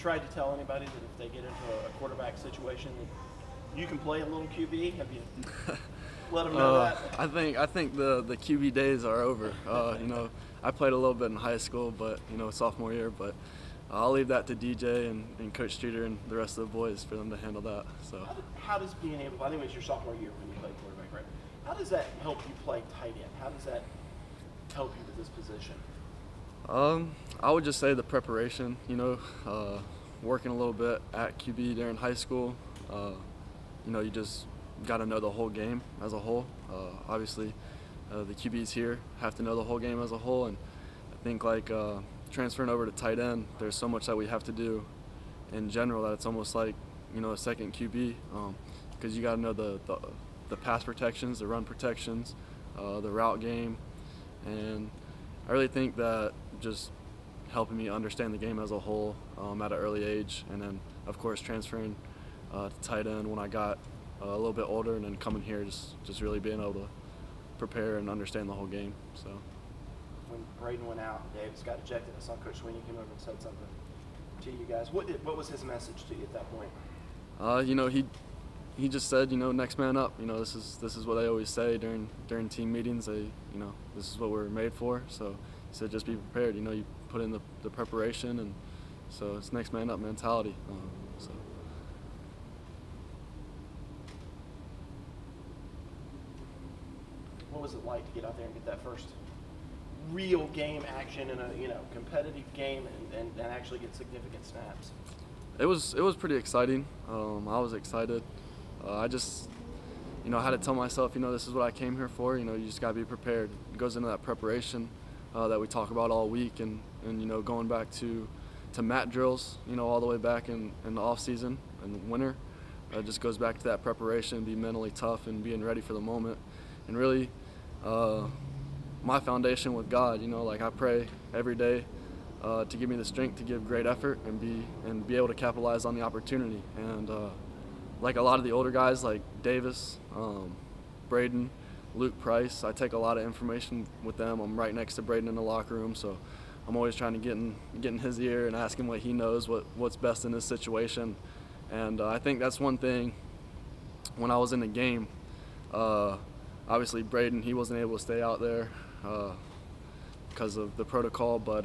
tried to tell anybody that if they get into a quarterback situation that you can play a little QB? Have you let them know that? I think the QB days are over. You know, I played a little bit in high school, but you know, sophomore year. But I'll leave that to DJ and Coach Streeter and the rest of the boys for them to handle that. So. How does being able? I think it was your sophomore year when you played quarterback, right? How does that help you play tight end? How does that help you with this position? I would just say the preparation. You know, working a little bit at QB during high school. You know, you just got to know the whole game as a whole. Obviously, the QBs here have to know the whole game as a whole, and I think like transferring over to tight end, there's so much that we have to do in general that it's almost like, you know, a second QB, because you got to know the pass protections, the run protections, the route game, and I really think that just helping me understand the game as a whole at an early age, and then of course transferring to tight end when I got a little bit older, and then coming here just really being able to prepare and understand the whole game. So. When Braden went out and Davis got ejected, I saw Coach Sweeney came over and said something to you guys. What was his message to you at that point? You know, he just said, you know, next man up. You know, this is what they always say during team meetings. You know, this is what we're made for. So he said, just be prepared. You know, you put in the preparation, and so it's next man up mentality. So. What was it like to get out there and get that first real game action in a, you know, competitive game and actually get significant snaps? It was pretty exciting. I was excited. I just, you know, I had to tell myself, you know, this is what I came here for. You know, you just got to be prepared. It goes into that preparation that we talk about all week, and you know, going back to mat drills, you know, all the way back in the off season and the winter. It just goes back to that preparation, be mentally tough and being ready for the moment, and really. My foundation with God, you know, like I pray every day to give me the strength to give great effort and be able to capitalize on the opportunity. And like a lot of the older guys, like Davis, Braden, Luke Price, I take a lot of information with them. I'm right next to Braden in the locker room, so I'm always trying to get in his ear and ask him what he knows, what's best in this situation. And I think that's one thing when I was in the game. Obviously, Braden, he wasn't able to stay out there because of the protocol, but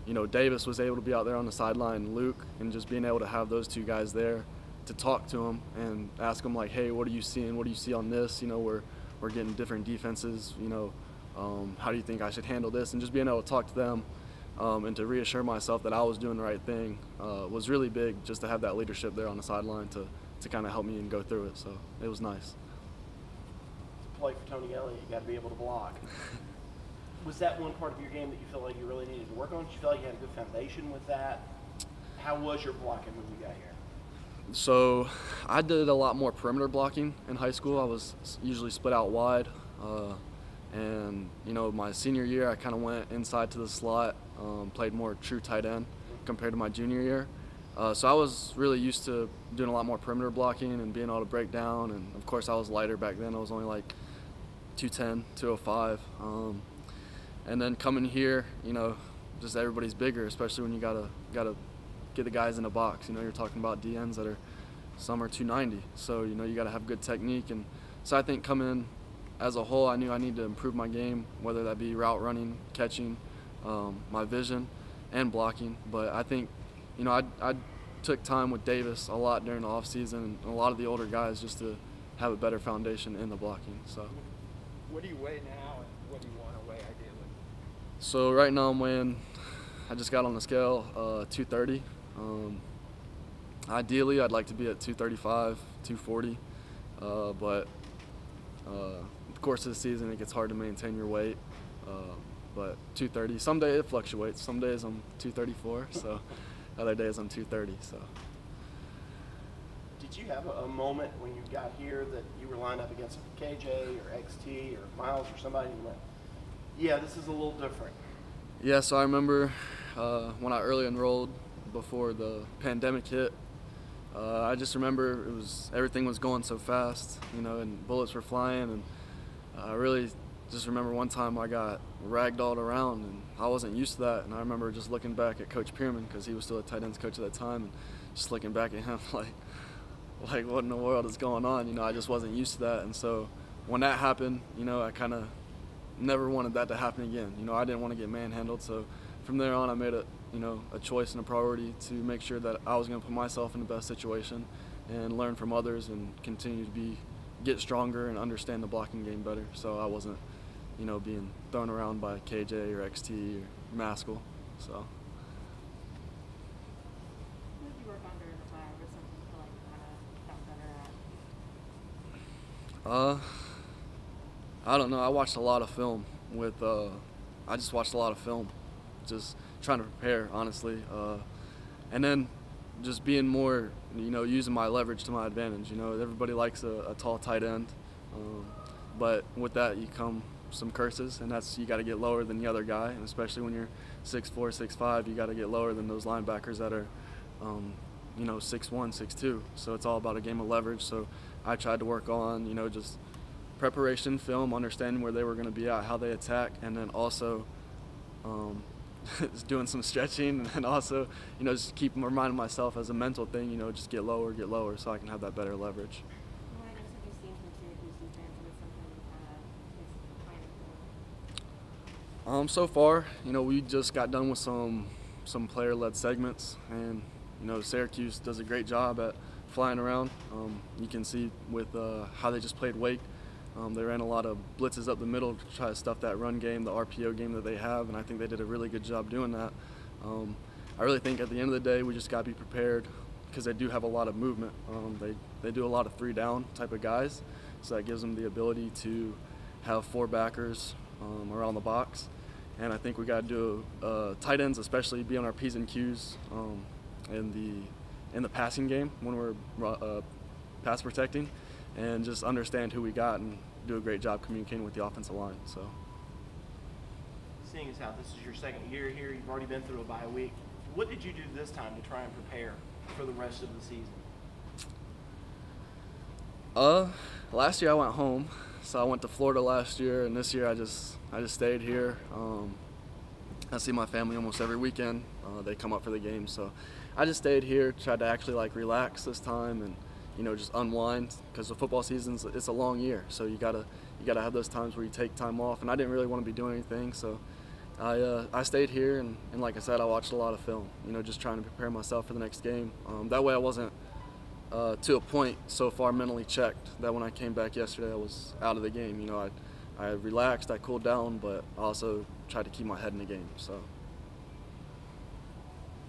you know, Davis was able to be out there on the sideline, Luke, and just being able to have those two guys there to talk to him and ask him like, hey, what are you seeing? What do you see on this? You know, we're getting different defenses. You know, how do you think I should handle this? And just being able to talk to them and to reassure myself that I was doing the right thing was really big. Just to have that leadership there on the sideline to kind of help me and go through it. So it was nice. Play for Tony Elliott, you got to be able to block. Was that one part of your game that you feel like you really needed to work on? Did you feel like you had a good foundation with that? How was your blocking when you got here? So I did a lot more perimeter blocking in high school. I was usually split out wide, and you know, my senior year I kind of went inside to the slot, played more true tight end compared to my junior year. So I was really used to doing a lot more perimeter blocking and being able to break down, and of course I was lighter back then. I was only like 210, 205. And then coming here, you know, just everybody's bigger, especially when you gotta get the guys in a box. You know, you're talking about DNs that are, some are 290. So, you know, you gotta have good technique. And so I think coming in as a whole, I knew I needed to improve my game, whether that be route running, catching, my vision, and blocking. But I think, you know, I took time with Davis a lot during the off season and a lot of the older guys just to have a better foundation in the blocking. So. What do you weigh now, and what do you want to weigh ideally? So right now I'm weighing, I just got on the scale, 230. Ideally I'd like to be at 235, 240, but of course this season it gets hard to maintain your weight, but 230. Some days it fluctuates. Some days I'm 234, so other days I'm 230. So. Did you have a moment when you got here that you were lined up against KJ or XT or Miles or somebody and you went, yeah, this is a little different? Yeah, so I remember when I early enrolled before the pandemic hit, I just remember everything was going so fast, you know, and bullets were flying, and I really just remember one time I got ragdolled around, and I wasn't used to that. And I remember just looking back at Coach Pierman, because he was still a tight ends coach at that time, and just looking back at him like what in the world is going on? You know, I just wasn't used to that. And so when that happened, you know, I kind of never wanted that to happen again. You know, I didn't want to get manhandled. So from there on, I made a choice and a priority to make sure that I was going to put myself in the best situation and learn from others and continue to get stronger and understand the blocking game better. So I wasn't, you know, being thrown around by KJ or XT or Maskell. So. What did you work on during the fire? Or something you feel like you kind of got better at? I don't know. I watched a lot of film I just watched a lot of film, just trying to prepare, honestly. And then just being more, you know, using my leverage to my advantage. You know, everybody likes a tall tight end, but with that you come some curses, and that's you got to get lower than the other guy, and especially when you're 6'4", 6'5", you got to get lower than those linebackers that are, you know, 6'1", 6'2". So it's all about a game of leverage. So I tried to work on, you know, just preparation, film, understanding where they were going to be at, how they attack, and then also just doing some stretching, and also, you know, just keep reminding myself as a mental thing, you know, just get lower, so I can have that better leverage. What items have you seen from Syracuse defense, and it's something you kind of planning for? So far, you know, we just got done with some player-led segments, and, you know, Syracuse does a great job at flying around. You can see with how they just played Wake. They ran a lot of blitzes up the middle to try to stuff that run game, the RPO game that they have, and I think they did a really good job doing that. I really think at the end of the day, we just got to be prepared, because they do have a lot of movement. They do a lot of 3-down type of guys, so that gives them the ability to have 4 backers around the box. And I think we got to do tight ends, especially be on our P's and Q's in the passing game when we're pass protecting, and just understand who we got and do a great job communicating with the offensive line. So, seeing as how this is your second year here, you've already been through a bye week. What did you do this time to try and prepare for the rest of the season? Last year I went home, so I went to Florida last year, and this year I just stayed here. I see my family almost every weekend. They come up for the game, so I just stayed here, tried to actually relax this time and, you know, just unwind, because the football season's it's a long year, so you gotta have those times where you take time off, and I didn't really want to be doing anything, so I stayed here, and like I said, I watched a lot of film, you know, just trying to prepare myself for the next game. That way I wasn't to a point so far mentally checked that when I came back yesterday I was out of the game. You know, I relaxed, I cooled down, but I also tried to keep my head in the game. So.